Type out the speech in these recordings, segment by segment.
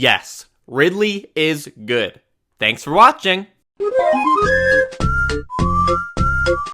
Yes, Ridley is good. Thanks for watching.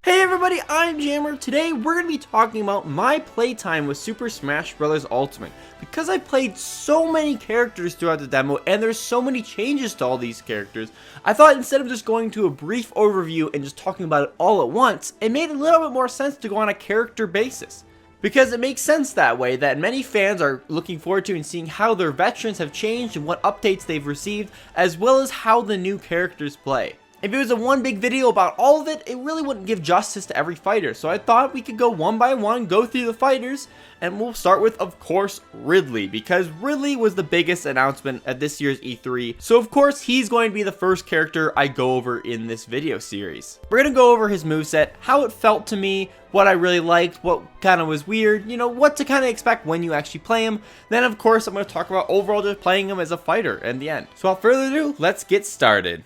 Hey everybody, I'm Jammer. Today we're going to be talking about my playtime with Super Smash Bros. Ultimate. Because I played so many characters throughout the demo and there's so many changes to all these characters, I thought instead of just going to a brief overview and just talking about it all at once, it made a little bit more sense to go on a character basis. Because it makes sense that way, that many fans are looking forward to and seeing how their veterans have changed and what updates they've received, as well as how the new characters play. If it was a one big video about all of it, it really wouldn't give justice to every fighter, so I thought we could go one by one, go through the fighters, and we'll start with, of course, Ridley, because Ridley was the biggest announcement at this year's E3, so of course he's going to be the first character I go over in this video series. We're going to go over his moveset, how it felt to me, what I really liked, what kind of was weird, you know, what to kind of expect when you actually play him. Then of course I'm going to talk about overall just playing him as a fighter in the end. So without further ado, let's get started.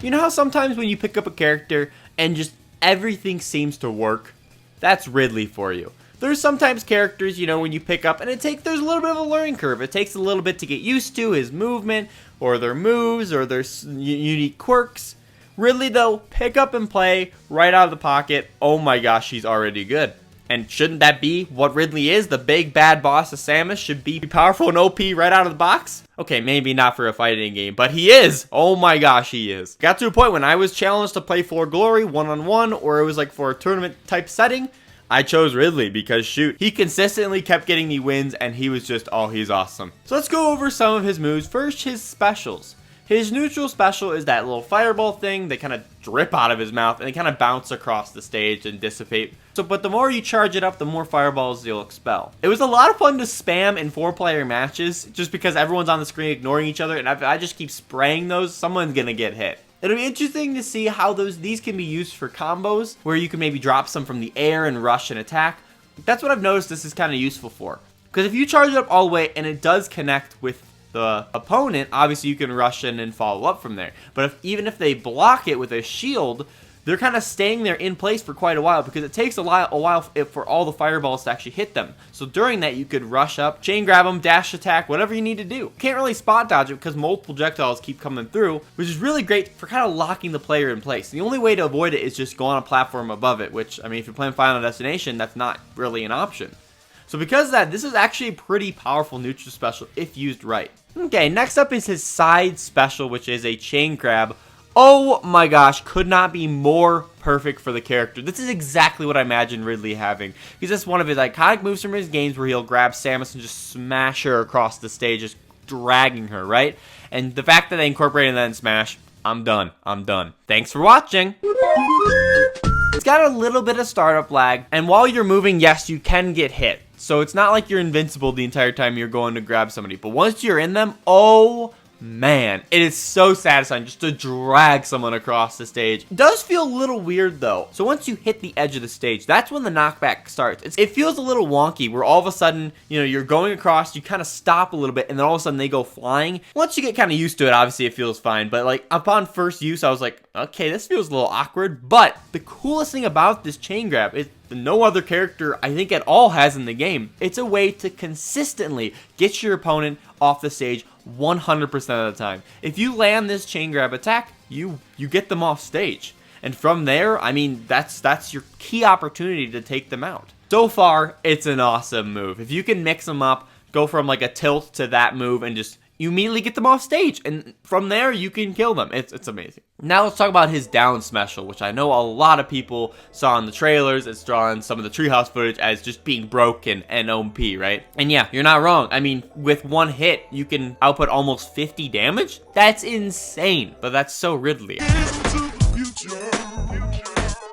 You know how sometimes when you pick up a character and just everything seems to work? That's Ridley for you. There's sometimes characters, you know, when you pick up and there's a little bit of a learning curve. It takes a little bit to get used to his movement or their moves or their unique quirks. Ridley though, pick up and play right out of the pocket. Oh my gosh, he's already good. And shouldn't that be what Ridley is? The big bad boss of Samus should be powerful and OP right out of the box? Okay, maybe not for a fighting game, but he is! Oh my gosh, he is. Got to a point when I was challenged to play for glory one-on-one, or it was like for a tournament type setting, I chose Ridley because shoot, he consistently kept getting me wins and he was just, oh, he's awesome. So let's go over some of his moves. First, his specials. His neutral special is that little fireball thing that kind of drip out of his mouth and they kind of bounce across the stage and dissipate. But the more you charge it up, the more fireballs you'll expel. It was a lot of fun to spam in 4-player matches just because everyone's on the screen ignoring each other, and if I just keep spraying those, someone's gonna get hit. It'll be interesting to see how these can be used for combos where you can maybe drop some from the air and rush and attack. That's what I've noticed this is kind of useful for. Because if you charge it up all the way and it does connect with the opponent, obviously you can rush in and follow up from there. But even if they block it with a shield, they're kind of staying there in place for quite a while because it takes a while for all the fireballs to actually hit them. So during that, you could rush up, chain grab them, dash attack, whatever you need to do. Can't really spot dodge it because multiple projectiles keep coming through, which is really great for kind of locking the player in place. The only way to avoid it is just go on a platform above it, which, I mean, if you're playing Final Destination, that's not really an option. So because of that, this is actually a pretty powerful neutral special if used right. Okay, next up is his side special, which is a chain grab. Oh my gosh, could not be more perfect for the character. This is exactly what I imagined Ridley having. Because that's one of his iconic moves from his games where he'll grab Samus and just smash her across the stage, just dragging her, right? And the fact that they incorporated that in Smash, I'm done. I'm done. Thanks for watching. It's got a little bit of startup lag, and while you're moving, yes, you can get hit. So it's not like you're invincible the entire time you're going to grab somebody. But once you're in them, oh man, it is so satisfying just to drag someone across the stage. It does feel a little weird though. So once you hit the edge of the stage, that's when the knockback starts. It feels a little wonky where all of a sudden, you know, you're going across, you kind of stop a little bit, and then all of a sudden they go flying. Once you get kind of used to it, obviously it feels fine. But like upon first use, I was like, okay, this feels a little awkward. But the coolest thing about this chain grab is no other character I think at all has in the game. It's a way to consistently get your opponent off the stage 100% of the time. If you land this chain grab attack, you get them off stage. And from there, I mean, that's your key opportunity to take them out. So far, it's an awesome move. If you can mix them up, go from like a tilt to that move and just you immediately get them off stage, and from there you can kill them. It's amazing. Now let's talk about his down special, which I know a lot of people saw in the trailers. It's drawn some of the treehouse footage as just being broken and OP, right? And yeah, you're not wrong. I mean, with one hit, you can output almost 50 damage. That's insane, but that's so Ridley.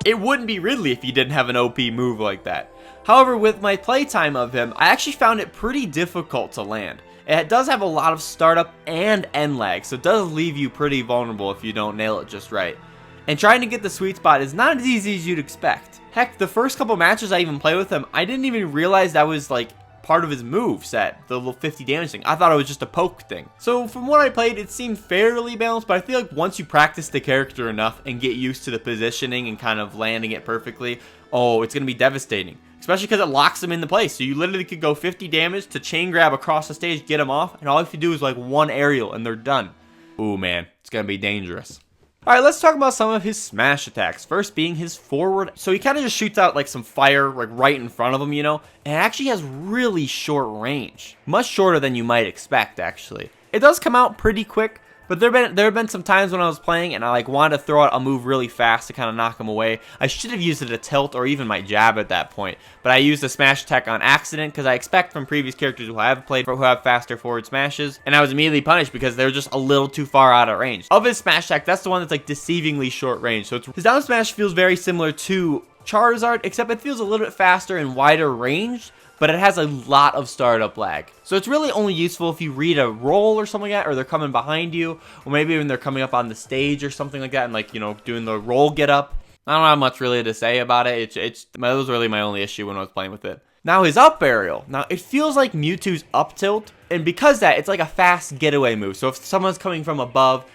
It wouldn't be Ridley if he didn't have an OP move like that. However, with my playtime of him, I actually found it pretty difficult to land. It does have a lot of startup and end lag, so it does leave you pretty vulnerable if you don't nail it just right. And trying to get the sweet spot is not as easy as you'd expect. Heck, the first couple matches I even played with him, I didn't even realize that was like part of his move set, the little 50 damage thing. I thought it was just a poke thing. So from what I played, it seemed fairly balanced, but I feel like once you practice the character enough and get used to the positioning and kind of landing it perfectly, oh, it's going to be devastating. especially because it locks him into place. So you literally could go 50 damage to chain grab across the stage, get him off, and all you have to do is like one aerial and they're done. Ooh man, it's gonna be dangerous. Alright, let's talk about some of his smash attacks. First being his forward. So he kind of just shoots out like some fire like right in front of him, you know? And it actually has really short range. Much shorter than you might expect, actually. It does come out pretty quick, but there have been some times when I was playing and I like wanted to throw out a move really fast to kind of knock him away. I should have used it to tilt or even my jab at that point, but I used the smash attack on accident because I expect from previous characters who I have played who have faster forward smashes, and I was immediately punished because they were just a little too far out of range. Of his smash attack, that's the one that's like deceivingly short range. So his down smash feels very similar to Charizard, except it feels a little bit faster and wider range, but it has a lot of startup lag. So it's really only useful if you read a roll or something like that, or they're coming behind you, or maybe when they're coming up on the stage or something like that, and like, you know, doing the roll get up. I don't have much really to say about it. That was really my only issue when I was playing with it. Now his up aerial. Now it feels like Mewtwo's up tilt, and because that, it's like a fast getaway move. So if someone's coming from above,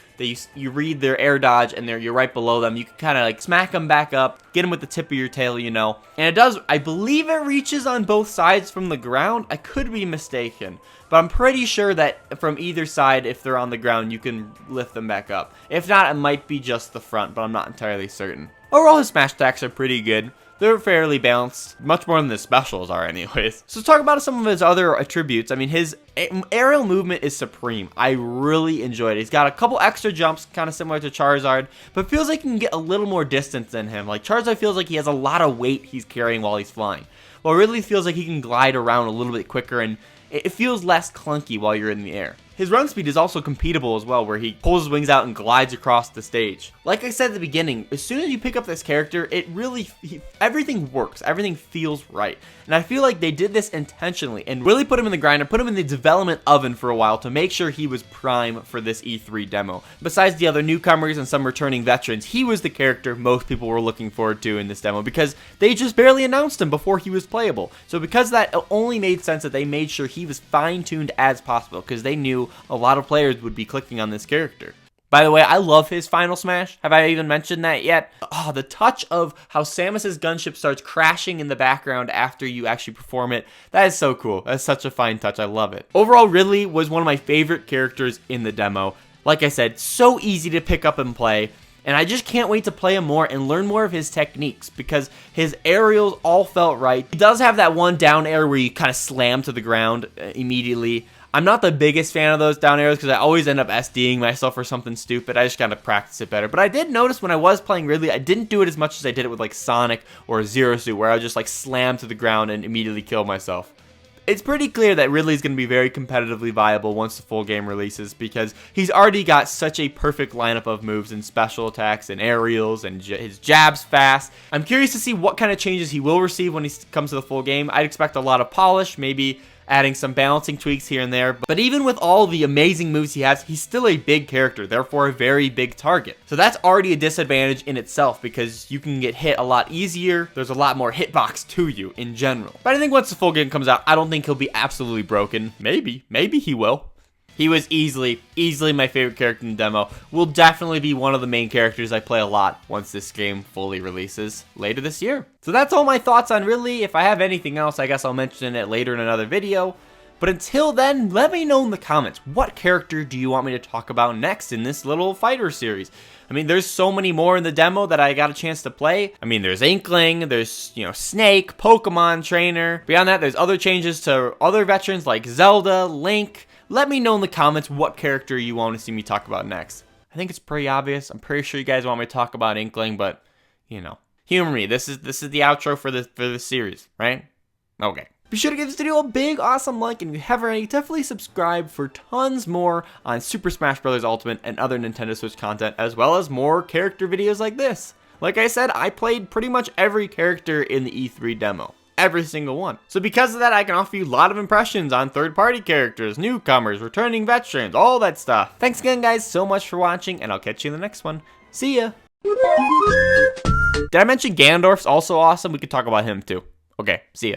you read their air dodge and you're right below them, you can kind of like smack them back up, get them with the tip of your tail, you know. And it does, I believe it reaches on both sides from the ground. I could be mistaken, but I'm pretty sure that from either side, if they're on the ground, you can lift them back up. If not, it might be just the front, but I'm not entirely certain. Overall, his smash attacks are pretty good. They're fairly balanced, much more than the specials are anyways. So let's talk about some of his other attributes. I mean, his aerial movement is supreme. I really enjoyed it. He's got a couple extra jumps, kind of similar to Charizard, but feels like he can get a little more distance than him. Like Charizard feels like he has a lot of weight he's carrying while he's flying. Well, Ridley feels like he can glide around a little bit quicker, and it feels less clunky while you're in the air. His run speed is also competable as well, where he pulls his wings out and glides across the stage. Like I said at the beginning, as soon as you pick up this character, it really, everything works. Everything feels right. And I feel like they did this intentionally and really put him in the grinder, put him in the development oven for a while to make sure he was prime for this E3 demo. Besides the other newcomers and some returning veterans, he was the character most people were looking forward to in this demo because they just barely announced him before he was playable. So because of that, it only made sense that they made sure he was fine-tuned as possible because they knew a lot of players would be clicking on this character. By the way, I love his final smash. Have I even mentioned that yet? Oh, the touch of how Samus's gunship starts crashing in the background after you actually perform it. That is so cool. That's such a fine touch. I love it. Overall, Ridley was one of my favorite characters in the demo. Like I said, so easy to pick up and play. And I just can't wait to play him more and learn more of his techniques because his aerials all felt right. He does have that one down air where you kind of slam to the ground immediately. I'm not the biggest fan of those down arrows because I always end up SDing myself or something stupid. I just gotta practice it better. But I did notice when I was playing Ridley, I didn't do it as much as I did it with like Sonic or Zero Suit, where I would just like slam to the ground and immediately kill myself. It's pretty clear that Ridley's going to be very competitively viable once the full game releases because he's already got such a perfect lineup of moves and special attacks and aerials and his jab's fast. I'm curious to see what kind of changes he will receive when he comes to the full game. I'd expect a lot of polish, maybe adding some balancing tweaks here and there. But even with all the amazing moves he has, he's still a big character, therefore a very big target. So that's already a disadvantage in itself because you can get hit a lot easier. There's a lot more hitbox to you in general. But I think once the full game comes out, I don't think he'll be absolutely broken. Maybe he will. He was easily my favorite character in the demo. Will definitely be one of the main characters I play a lot once this game fully releases later this year. So that's all my thoughts on Ridley. If I have anything else, I guess I'll mention it later in another video. But until then, let me know in the comments, what character do you want me to talk about next in this little fighter series? I mean, there's so many more in the demo that I got a chance to play. I mean, there's Inkling, there's, Snake, Pokemon Trainer. Beyond that, there's other changes to other veterans like Zelda, Link. Let me know in the comments what character you want to see me talk about next. I think it's pretty obvious. I'm pretty sure you guys want me to talk about Inkling, but, humor me. This is the outro for this series, right? Okay. Be sure to give this video a big, awesome like, and if you haven't already, definitely subscribe for tons more on Super Smash Bros. Ultimate and other Nintendo Switch content, as well as more character videos like this. Like I said, I played pretty much every character in the E3 demo. Every single one. So because of that, I can offer you a lot of impressions on third-party characters, newcomers, returning veterans, all that stuff. Thanks again, guys, so much for watching, and I'll catch you in the next one. See ya! Did I mention Ganondorf's also awesome? We could talk about him, too. Okay, see ya.